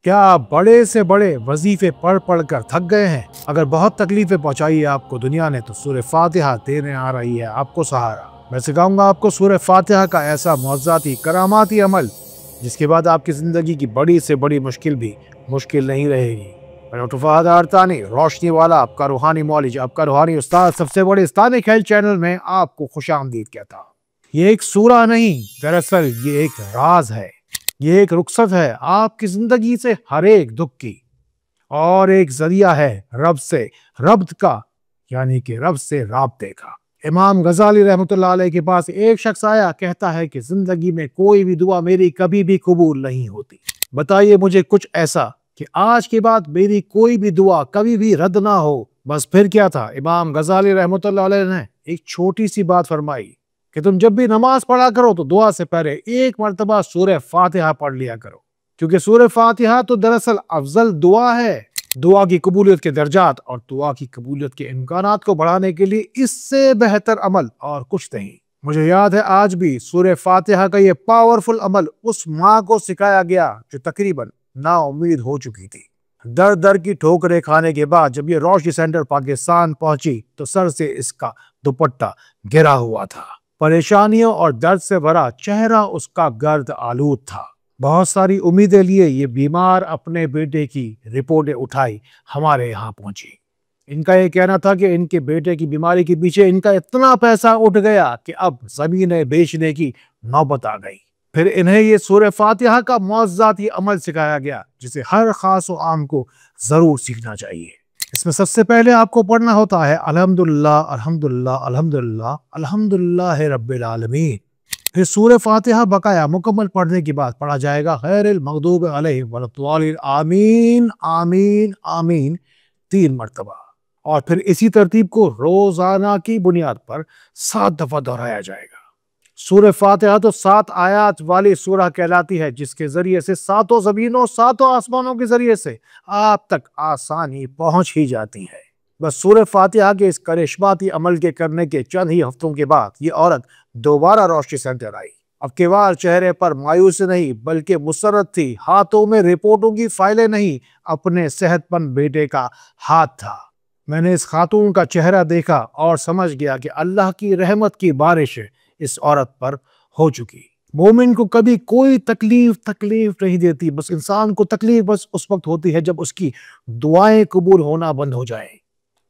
क्या आप बड़े से बड़े वजीफे पढ़ पढ़ कर थक गए हैं? अगर बहुत तकलीफें पहुंचाई है आपको दुनिया ने, तो सूरह फातिहा देने आ रही है आपको सहारा। मैं सिखाऊंगा आपको सूरह फातिहा का ऐसा मौज़ाती करामाती अमल जिसके बाद आपकी जिंदगी की बड़ी से बड़ी मुश्किल भी मुश्किल नहीं रहेगी। मैं डॉक्टर फहद आरतानी, रोशनी वाला, आपका रूहानी मौलिज, आपका रूहानी उस्ताद, सबसे बड़े इस्लामिक हेल्थ चैनल में आपको खुशामदीद कहता हूँ। ये एक सूरा नहीं, दरअसल ये एक राज है। ये एक रुखसत है आपकी जिंदगी से हर एक दुख की, और एक जरिया है रब से रब्त का, यानी कि रब से राब्ते का। इमाम गजाली रहमतुल्लाह अलैह के पास एक शख्स आया, कहता है कि जिंदगी में कोई भी दुआ मेरी कभी भी कबूल नहीं होती, बताइए मुझे कुछ ऐसा कि आज के बाद मेरी कोई भी दुआ कभी भी रद्द ना हो। बस फिर क्या था, इमाम गजाली रहमतुल्लाह अलैह ने एक छोटी सी बात फरमाई कि तुम जब भी नमाज पढ़ा करो तो दुआ से पहले एक मर्तबा सूरह फातिहा पढ़ लिया करो, क्योंकि सूरह फातिहा तो दरअसल अफजल दुआ है। दुआ की कबूलियत के दर्जात और दुआ की कबूलियत के इम्कानात को बढ़ाने के लिए इससे बेहतर अमल और कुछ नहीं। मुझे याद है आज भी सूरह फातिहा का ये पावरफुल अमल उस माँ को सिखाया गया जो तकरीबन नाउम्मीद हो चुकी थी। दर दर की ठोकरें खाने के बाद जब ये रोशनी सेंटर पाकिस्तान पहुंची तो सर से इसका दुपट्टा गिरा हुआ था। परेशानियों और दर्द से भरा चेहरा उसका गर्द आलूद था। बहुत सारी उम्मीदें लिए ये बीमार अपने बेटे की रिपोर्टें उठाई हमारे यहाँ पहुंची। इनका ये कहना था कि इनके बेटे की बीमारी के पीछे इनका इतना पैसा उठ गया कि अब जमीनें बेचने की नौबत आ गई। फिर इन्हें ये सूरह फातिहा का मौज़ाती अमल सिखाया गया जिसे हर खास व आम को जरूर सीखना चाहिए। इसमें सबसे पहले आपको पढ़ना होता है अल्हम्दुलिल्लाह अल्हम्दुलिल्लाह अल्हम्दुलिल्लाह अल्हम्दुलिल्लाह रब्बिल आलमीन। फिर सूरह फातिहा बकाया मुकम्मल पढ़ने के बाद पढ़ा जाएगा गैरिल मग़दूबि अलैहिम वलद्दालिन आमीन आमीन आमीन 3 मरतबा, और फिर इसी तरतीब को रोजाना की बुनियाद पर 7 दफा दोहराया जाएगा। सूरह फातिहा तो 7 आयात वाली सूरह कहलाती है जिसके जरिए से सातों जमीनों सातों आसमानों के जरिए से आप तक आसानी पहुंच ही जाती है। बस सूरह फातिहा के इस करिश्माती अमल के करने के चंद ही हफ्तों के बाद ये औरत दोबारा रोशनी सेंटर आई। अब की बार चेहरे पर मायूसी नहीं बल्कि मुसर्रत थी। हाथों में रिपोर्टों की फाइलें नहीं, अपने सेहतमंद बेटे का हाथ था। मैंने इस खातून का चेहरा देखा और समझ गया कि अल्लाह की रहमत की बारिश इस औरत पर हो चुकी। मोमिन को कभी कोई तकलीफ नहीं देती, बस इंसान को तकलीफ बस उस वक्त होती है जब उसकी दुआएं कबूल होना बंद हो जाए।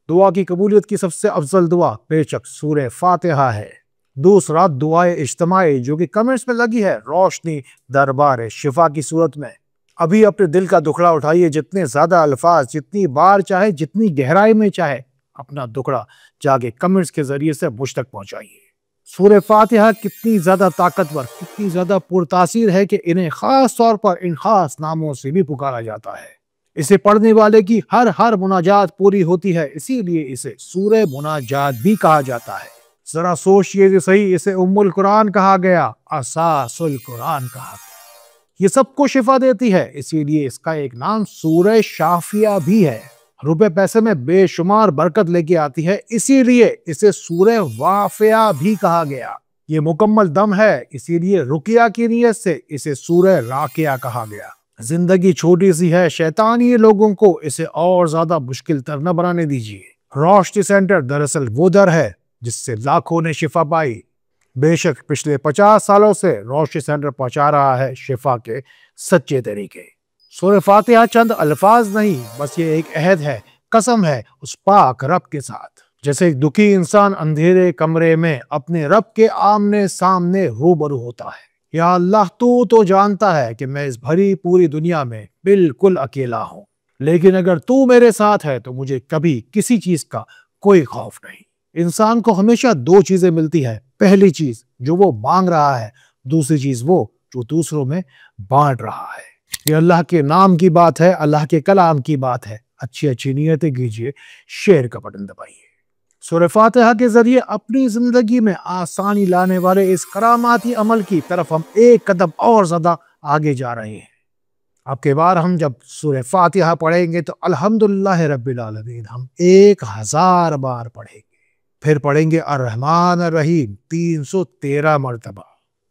दुआ की कबूलियत की सबसे अफजल दुआ बेशक सूरह फातिहा है। दूसरा दुआए इज्तिमाई जो कि कमेंट्स में लगी है रोशनी दरबार शिफा की सूरत में। अभी अपने दिल का दुखड़ा उठाइए, जितने ज्यादा अल्फाज, जितनी बार चाहे, जितनी गहराई में चाहे, अपना दुखड़ा जाके कमेंट्स के जरिए से मुझ तक पहुंचाइए। सूरह फातिहा कितनी ज्यादा ताकतवर, कितनी ज्यादा पुरतासीर है कि इन्हें खास तौर पर इन खास नामों से भी पुकारा जाता है। इसे पढ़ने वाले की हर मुनाजात पूरी होती है, इसीलिए इसे सूरह मुनाजात भी कहा जाता है। जरा सोचिए कि सही, इसे उम्मुल कुरान कहा गया, असासुल कुरान कहा गया। ये सबको शिफा देती है, इसीलिए इसका एक नाम सूरह शाफिया भी है। रुपए पैसे में बेशुमार बरकत लेके आती है, इसीलिए इसे सूरह वाफिया भी कहा गया। ये मुकम्मल दम है, इसीलिए रुकिया की नियत से इसे सूरह राकिया कहा गया। जिंदगी छोटी सी है, शैतानी लोगों को इसे और ज्यादा मुश्किल तर न बनाने दीजिए। रोशनी सेंटर दरअसल वो दर है जिससे लाखों ने शिफा पाई। बेशक पिछले 50 सालों से रोशनी सेंटर पहुंचा रहा है शिफा के सच्चे तरीके। सूरह फातिहा चंद अल्फाज नहीं, बस ये एक अहद है, कसम है उस पाक रब के साथ। जैसे एक दुखी इंसान अंधेरे कमरे में अपने रब के आमने सामने रूबरू होता है। या अल्लाह, तू तो जानता है कि मैं इस भरी पूरी दुनिया में बिल्कुल अकेला हूं, लेकिन अगर तू मेरे साथ है तो मुझे कभी किसी चीज का कोई खौफ नहीं। इंसान को हमेशा 2 चीजें मिलती है, पहली चीज जो वो मांग रहा है, दूसरी चीज वो जो दूसरों में बांट रहा है। ये अल्लाह के नाम की बात है, अल्लाह के कलाम की बात है। अच्छी अच्छी नीयतें कीजिए, शेयर का बटन दबाइए। सूरह फातिहा के जरिए अपनी जिंदगी में आसानी लाने वाले इस करामाती अमल की तरफ हम एक कदम और ज्यादा आगे जा रहे हैं। अब के बार हम जब सूरह फातिहा पढ़ेंगे तो अल्हम्दुलिल्लाह रब्बिल आलमीन हम 1000 बार पढ़ेंगे। फिर पढ़ेंगे अर्रहमान अर्रहीम 313 मरतबा।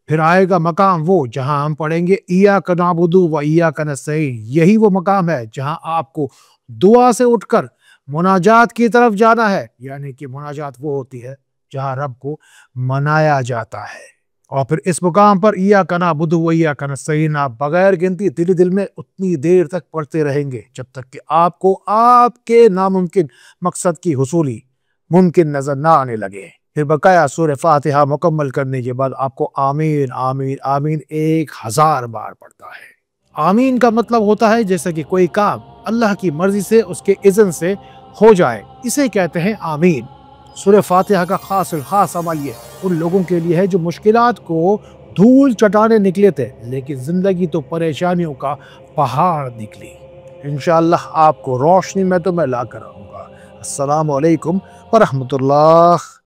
फिर आएगा मकाम वो जहां हम पढ़ेंगे इय्याका नअबुदु व इय्याका नस्तईन। यही वो मकाम है जहां आपको दुआ से उठकर मुनाजात की तरफ जाना है, यानी कि मुनाजात वो होती है जहां रब को मनाया जाता है। और फिर इस मुकाम पर इय्याका नअबुदु व इय्याका नस्तईन आप बगैर गिनती दिल दिल में उतनी देर तक पढ़ते रहेंगे जब तक कि आपको आपके नामुमकिन मकसद की हुसूली मुमकिन नजर ना आने लगे। फिर बकाया सूरह फातिहा मुकम्मल करने के बाद आपको आमीन आमीन आमीन 1000 बार पढ़ता है। आमीन का मतलब होता है जैसे कि कोई काम अल्लाह की मर्जी से उसके इज़्न से हो जाए, इसे कहते हैं आमीन। सूरह फातिहा का खास अमल ये उन लोगों के लिए है जो मुश्किलात को धूल चटाने निकले थे, लेकिन जिंदगी तो परेशानियों का पहाड़ निकली। इंशाअल्लाह आपको रोशनी में तो मैं ला कर आऊँगा। अस्सलामु अलैकुम व रहमतुल्लाह।